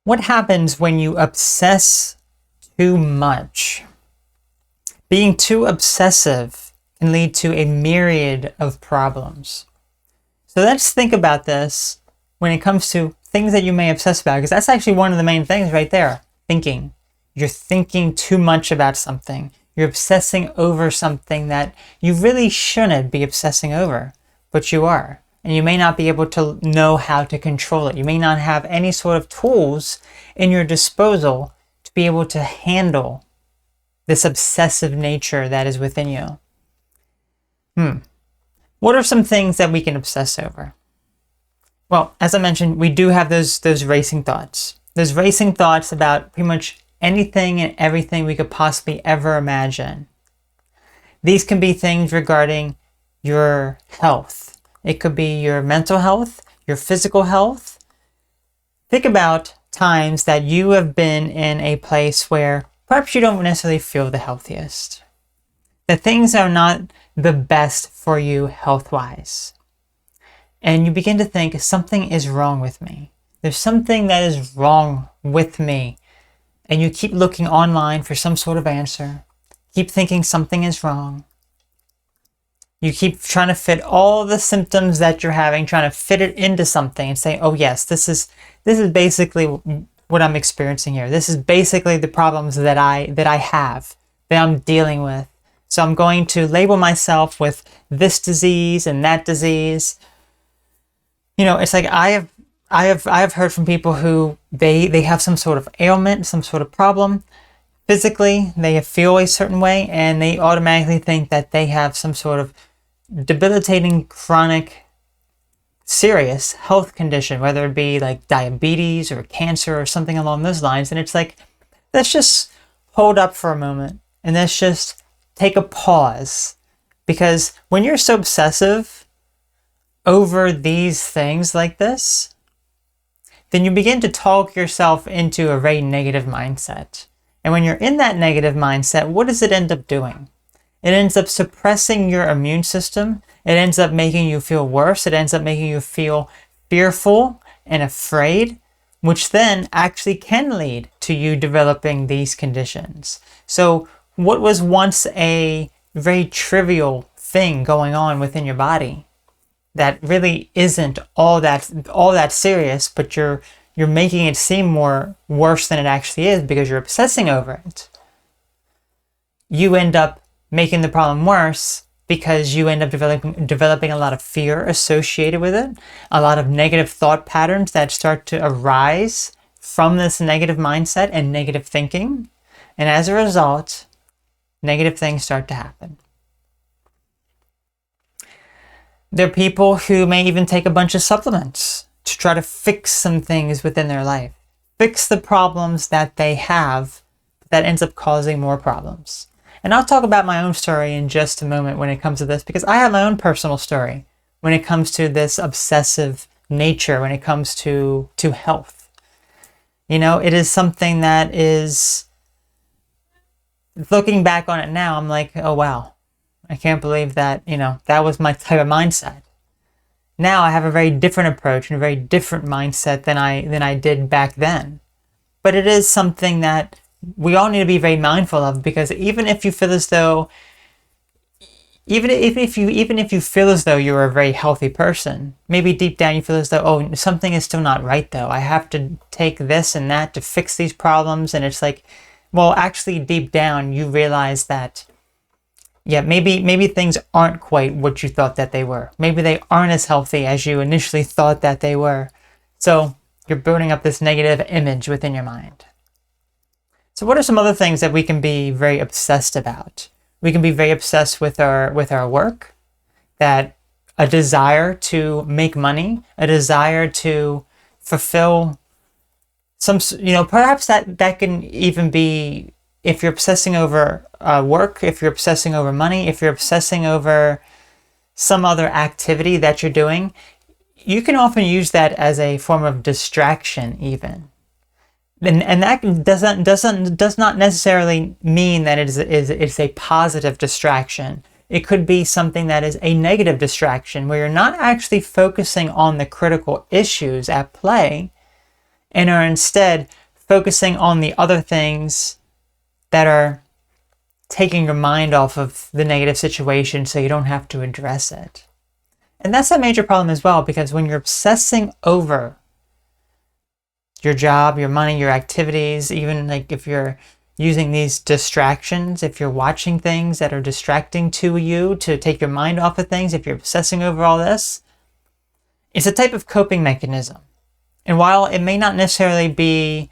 What happens when you obsess too much? Being too obsessive can lead to a myriad of problems. So let's think about this when it comes to things that you may obsess about, because that's actually one of the main things right there. Thinking. You're thinking too much about something. You're obsessing over something that you really shouldn't be obsessing over, but you are. And you may not be able to know how to control it. You may not have any sort of tools in your disposal to be able to handle this obsessive nature that is within you. What are some things that we can obsess over? Well, as I mentioned, we do have those racing thoughts. Those racing thoughts about pretty much anything and everything we could possibly ever imagine. These can be things regarding your health. It could be your mental health, your physical health. Think about times that you have been in a place where perhaps you don't necessarily feel the healthiest. That things are not the best for you health-wise. And you begin to think, something is wrong with me. There's something that is wrong with me. And you keep looking online for some sort of answer. Keep thinking something is wrong. You keep trying to fit all the symptoms that you're having, trying to fit it into something and say, oh yes, this is basically what I'm experiencing here. This is basically the problems that I have, that I'm dealing with. So I'm going to label myself with this disease and that disease. You know, it's like I have heard from people who they have some sort of ailment, some sort of problem. Physically, they feel a certain way and they automatically think that they have some sort of debilitating, chronic, serious health condition, whether it be like diabetes or cancer or something along those lines. And it's like, let's just hold up for a moment and let's just take a pause. Because when you're so obsessive over these things like this, then you begin to talk yourself into a very negative mindset. And when you're in that negative mindset, what does it end up doing? It ends up suppressing your immune system. It ends up making you feel worse. It ends up making you feel fearful and afraid, which then actually can lead to you developing these conditions. So what was once a very trivial thing going on within your body that really isn't all that serious, but you're making it seem more worse than it actually is because you're obsessing over it. You end up making the problem worse because you end up developing a lot of fear associated with it, a lot of negative thought patterns that start to arise from this negative mindset and negative thinking. And as a result, negative things start to happen. There are people who may even take a bunch of supplements to try to fix some things within their life. Fix the problems that they have that ends up causing more problems. And I'll talk about my own story in just a moment when it comes to this, because I have my own personal story when it comes to this obsessive nature, when it comes to health. You know, it is something that is, looking back on it now, I'm like, oh wow, I can't believe that, you know, that was my type of mindset. Now I have a very different approach and a very different mindset than I did back then. But it is something that we all need to be very mindful of, because even if you feel as though, even if you feel as though you're a very healthy person, maybe deep down you feel as though, oh, something is still not right though. I have to take this and that to fix these problems. And it's like, well, actually deep down you realize that, yeah, maybe things aren't quite what you thought that they were. Maybe they aren't as healthy as you initially thought that they were. So you're building up this negative image within your mind. So what are some other things that we can be very obsessed about? We can be very obsessed with our work, that a desire to make money, a desire to fulfill some, you know, perhaps that can even be, if you're obsessing over work, if you're obsessing over money, if you're obsessing over some other activity that you're doing, you can often use that as a form of distraction even. And that does not necessarily mean that it's a positive distraction. It could be something that is a negative distraction where you're not actually focusing on the critical issues at play. and are instead focusing on the other things that are taking your mind off of the negative situation so you don't have to address it. And that's a major problem as well, because when you're obsessing over your job, your money, your activities, even like if you're using these distractions, if you're watching things that are distracting to you to take your mind off of things, if you're obsessing over all this, it's a type of coping mechanism. And while it may not necessarily be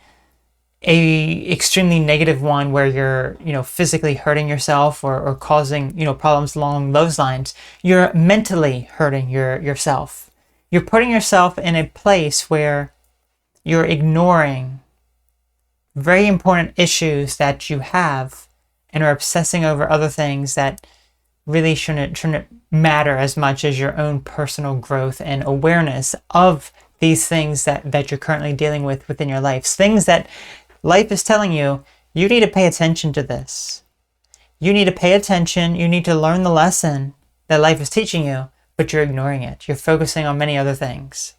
a extremely negative one where you're, physically hurting yourself or causing, problems along those lines, you're mentally hurting yourself. You're putting yourself in a place where you're ignoring very important issues that you have and are obsessing over other things that really shouldn't matter as much as your own personal growth and awareness of these things that you're currently dealing with within your life. Things that life is telling you, you need to pay attention to this. You need to pay attention. You need to learn the lesson that life is teaching you, but you're ignoring it. You're focusing on many other things.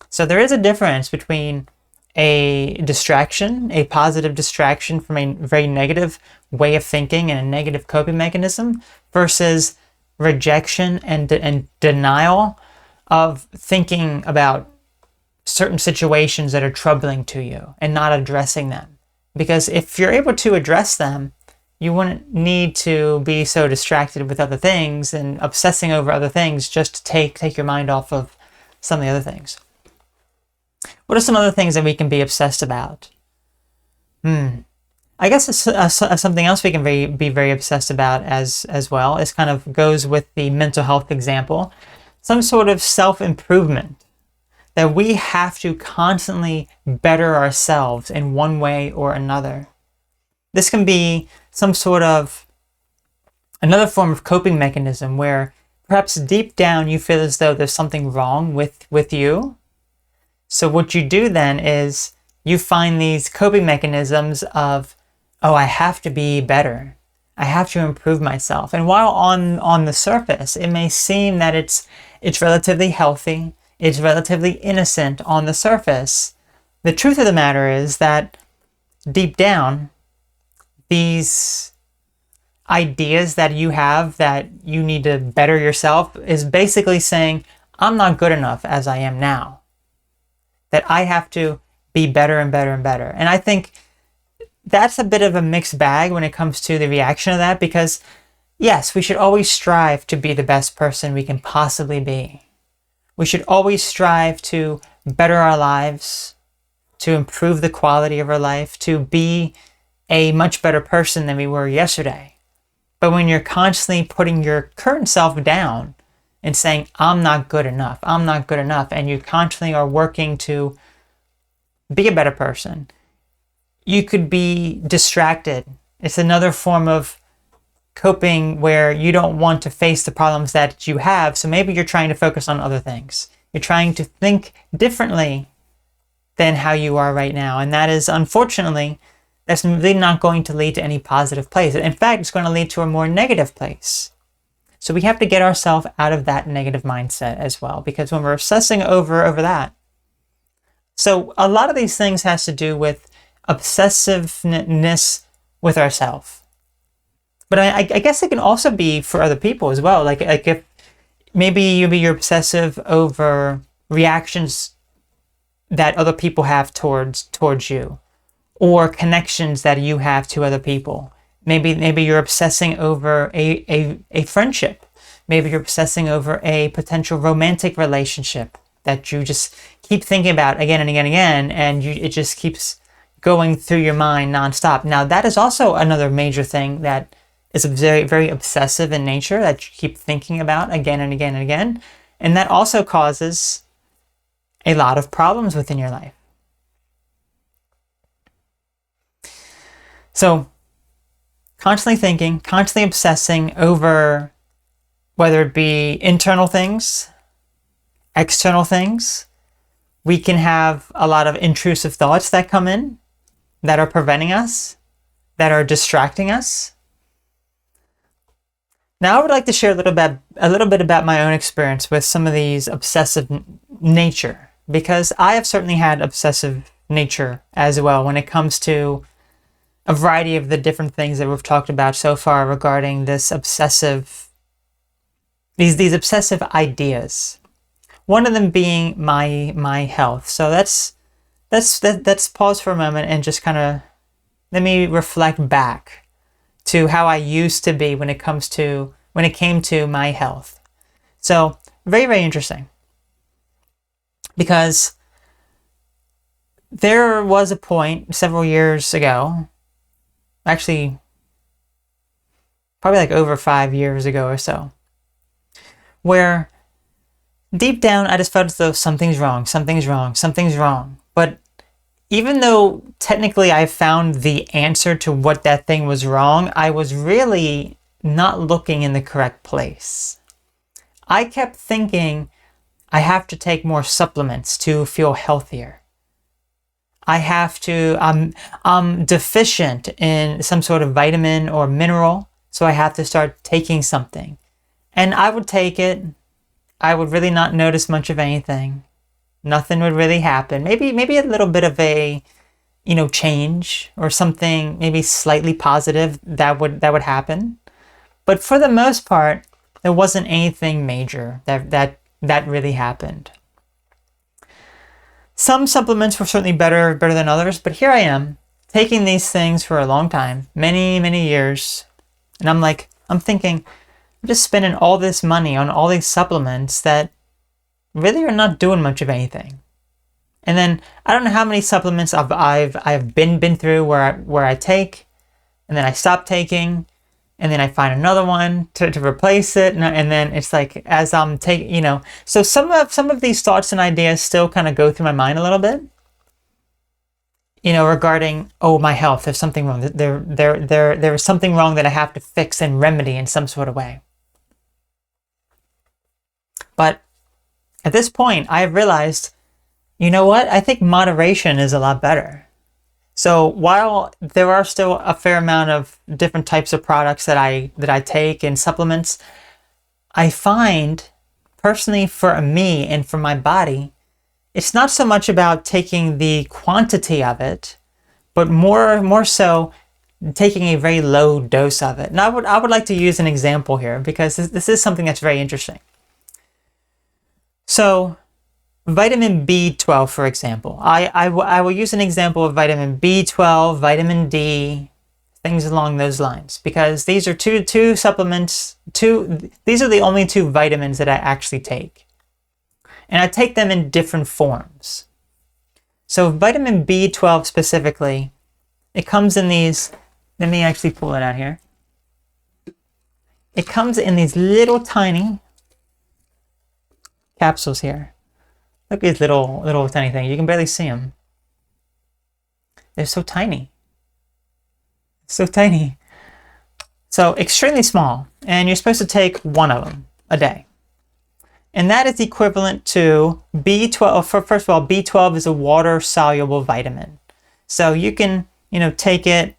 So there is a difference between a distraction, a positive distraction from a very negative way of thinking and a negative coping mechanism, versus rejection and denial of thinking about certain situations that are troubling to you and not addressing them. Because if you're able to address them, you wouldn't need to be so distracted with other things and obsessing over other things just to take your mind off of some of the other things. What are some other things that we can be obsessed about? I guess something else we can be very obsessed about as well. It kind of goes with the mental health example. Some sort of self-improvement. That we have to constantly better ourselves in one way or another. This can be some sort of another form of coping mechanism where perhaps deep down you feel as though there's something wrong with you. So what you do then is you find these coping mechanisms of, oh, I have to be better. I have to improve myself. And while on the surface, it may seem that it's relatively healthy, it's relatively innocent on the surface, the truth of the matter is that deep down, these ideas that you have that you need to better yourself is basically saying, I'm not good enough as I am now. That I have to be better and better and better. And I think that's a bit of a mixed bag when it comes to the reaction of that, because yes, we should always strive to be the best person we can possibly be. We should always strive to better our lives, to improve the quality of our life, to be a much better person than we were yesterday. But when you're constantly putting your current self down and saying, I'm not good enough, and you constantly are working to be a better person, you could be distracted. It's another form of coping where you don't want to face the problems that you have, so maybe you're trying to focus on other things. You're trying to think differently than how you are right now, and that is, unfortunately, that's really not going to lead to any positive place. In fact, it's going to lead to a more negative place. So we have to get ourselves out of that negative mindset as well, because when we're obsessing over that, so a lot of these things has to do with obsessiveness with ourselves. But I guess it can also be for other people as well. Like if maybe you're obsessive over reactions that other people have towards you, or connections that you have to other people. Maybe you're obsessing over a friendship. Maybe you're obsessing over a potential romantic relationship that you just keep thinking about again and again and again, and it just keeps going through your mind nonstop. Now that is also another major thing that is very, very obsessive in nature, that you keep thinking about again and again and again. And that also causes a lot of problems within your life. So, constantly thinking, constantly obsessing over whether it be internal things, external things. We can have a lot of intrusive thoughts that come in that are preventing us, that are distracting us. Now, I would like to share a little bit about my own experience with some of these obsessive nature, because I have certainly had obsessive nature as well when it comes to a variety of the different things that we've talked about so far regarding this obsessive, these obsessive ideas. One of them being my health. So let's pause for a moment and just kind of let me reflect back to how I used to be when it came to my health. So very, very interesting, because there was a point several years ago, actually probably like over 5 years ago or so, where deep down I just felt as though something's wrong. But even though technically I found the answer to what that thing was wrong, I was really not looking in the correct place. I kept thinking I have to take more supplements to feel healthier. I'm deficient in some sort of vitamin or mineral, so I have to start taking something. And I would take it. I would really not notice much of anything. Nothing would really happen. Maybe a little bit of a, change or something, maybe slightly positive that would happen. But for the most part, there wasn't anything major that really happened. Some supplements were certainly better than others, but here I am taking these things for a long time, many years, and I'm thinking, I'm just spending all this money on all these supplements that really are not doing much of anything. And then I don't know how many supplements I've been through where I take, and then I stop taking, and then I find another one to replace it, and then it's like as I'm taking, So some of these thoughts and ideas still kind of go through my mind a little bit, regarding, my health. There's something wrong. There is something wrong that I have to fix and remedy in some sort of way. But at this point, I have realized, you know what? I think moderation is a lot better. So while there are still a fair amount of different types of products that I take and supplements, I find personally for me and for my body, it's not so much about taking the quantity of it, but more so taking a very low dose of it. And I would like to use an example here, because this is something that's very interesting. So vitamin B12, for example. I will use an example of vitamin B12, vitamin D, things along those lines, because these are two supplements, these are the only two vitamins that I actually take. And I take them in different forms. So vitamin B12 specifically, it comes in these, let me actually pull it out here. It comes in these little tiny capsules here. Look at these little tiny things. You can barely see them. They're so tiny. So tiny. So extremely small. And you're supposed to take one of them a day. And that is equivalent to B12. First of all, B12 is a water-soluble vitamin. So you can, take it,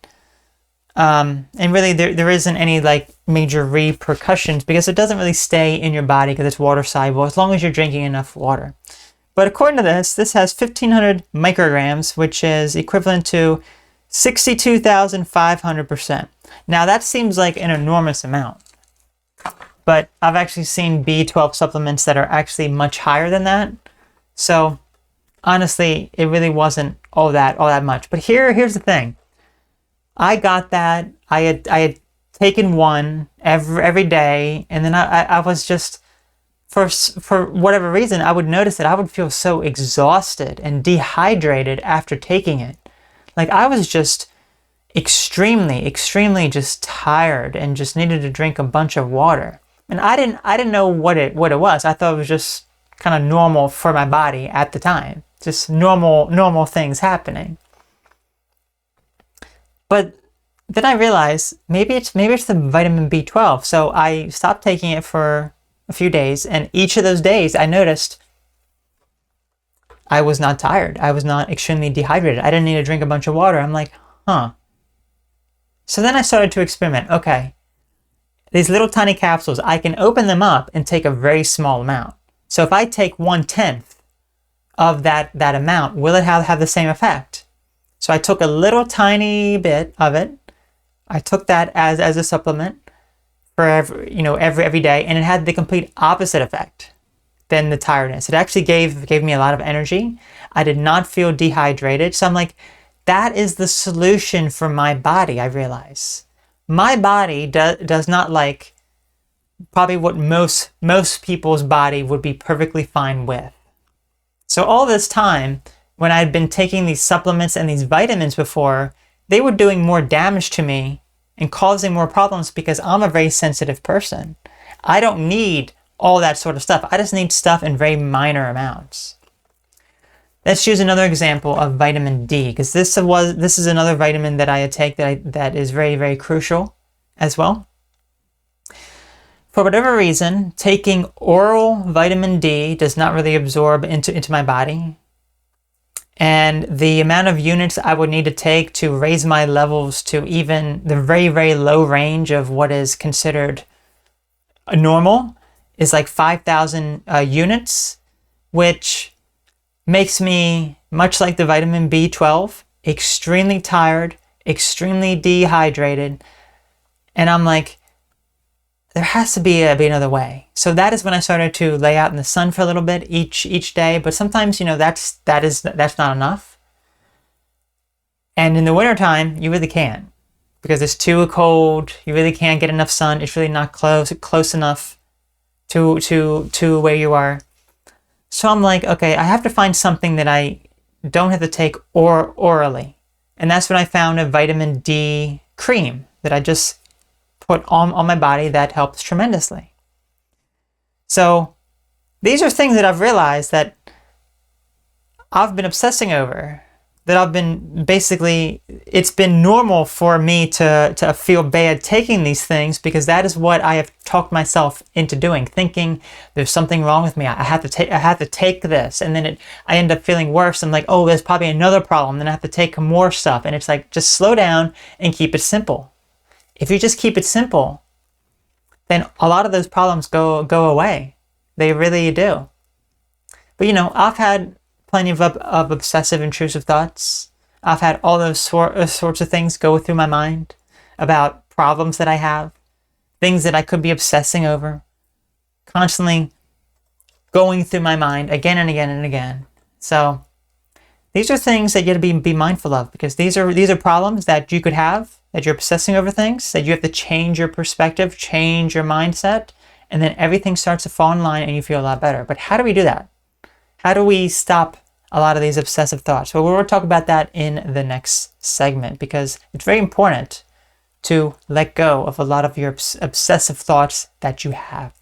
and really there isn't any major repercussions, because it doesn't really stay in your body because it's water-soluble as long as you're drinking enough water. But according to this has 1,500 micrograms, which is equivalent to 62,500%. Now that seems like an enormous amount. But I've actually seen B12 supplements that are actually much higher than that. So honestly, it really wasn't all that much. But here's the thing. I got that. I had taken one every day, and then I was just, for whatever reason, I would notice that I would feel so exhausted and dehydrated after taking it. I was just extremely just tired and just needed to drink a bunch of water. And I didn't know what it was. I thought it was just kind of normal for my body at the time. Just normal things happening. But then I realized maybe it's the vitamin B12. So I stopped taking it for a few days, and each of those days I noticed I was not tired. I was not extremely dehydrated. I didn't need to drink a bunch of water. I'm like, huh. So then I started to experiment. Okay, these little tiny capsules, I can open them up and take a very small amount. So if I take 1/10 of that amount, will it have the same effect? So I took a little tiny bit of it. I took that as a supplement for every day, and it had the complete opposite effect than the tiredness. It actually gave me a lot of energy. I did not feel dehydrated. So I'm like, that is the solution for my body, I realize. My body does not like probably what most people's body would be perfectly fine with. So all this time, when I'd been taking these supplements and these vitamins before, they were doing more damage to me and causing more problems because I'm a very sensitive person. I don't need all that sort of stuff. I just need stuff in very minor amounts. Let's use another example of vitamin D, because this is another vitamin that I take that is very, very crucial as well. For whatever reason, taking oral vitamin D does not really absorb into my body. And the amount of units I would need to take to raise my levels to even the very, very low range of what is considered normal is like 5,000 units, which makes me, much like the vitamin B12, extremely tired, extremely dehydrated. And I'm like, there has to be another way. So that is when I started to lay out in the sun for a little bit each day. But sometimes, that's not enough. And in the wintertime, you really can't, because it's too cold. You really can't get enough sun. It's really not close enough to where you are. So I'm like, okay, I have to find something that I don't have to take orally. And that's when I found a vitamin D cream that I just put on my body that helps tremendously. So these are things that I've realized that I've been obsessing over, that I've been it's been normal for me to feel bad taking these things, because that is what I have talked myself into doing, thinking there's something wrong with me. I have to take this, and then I end up feeling worse. I'm like, oh, there's probably another problem. Then I have to take more stuff, and it's like, just slow down and keep it simple. If you just keep it simple, then a lot of those problems go away. They really do. But I've had plenty of obsessive intrusive thoughts. I've had all those sorts of things go through my mind about problems that I have, things that I could be obsessing over, constantly going through my mind again and again and again. So these are things that you have to be mindful of, because these are problems that you could have, that you're obsessing over things, that you have to change your perspective, change your mindset, and then everything starts to fall in line and you feel a lot better. But how do we do that? How do we stop a lot of these obsessive thoughts? Well, we'll talk about that in the next segment, because it's very important to let go of a lot of your obsessive thoughts that you have.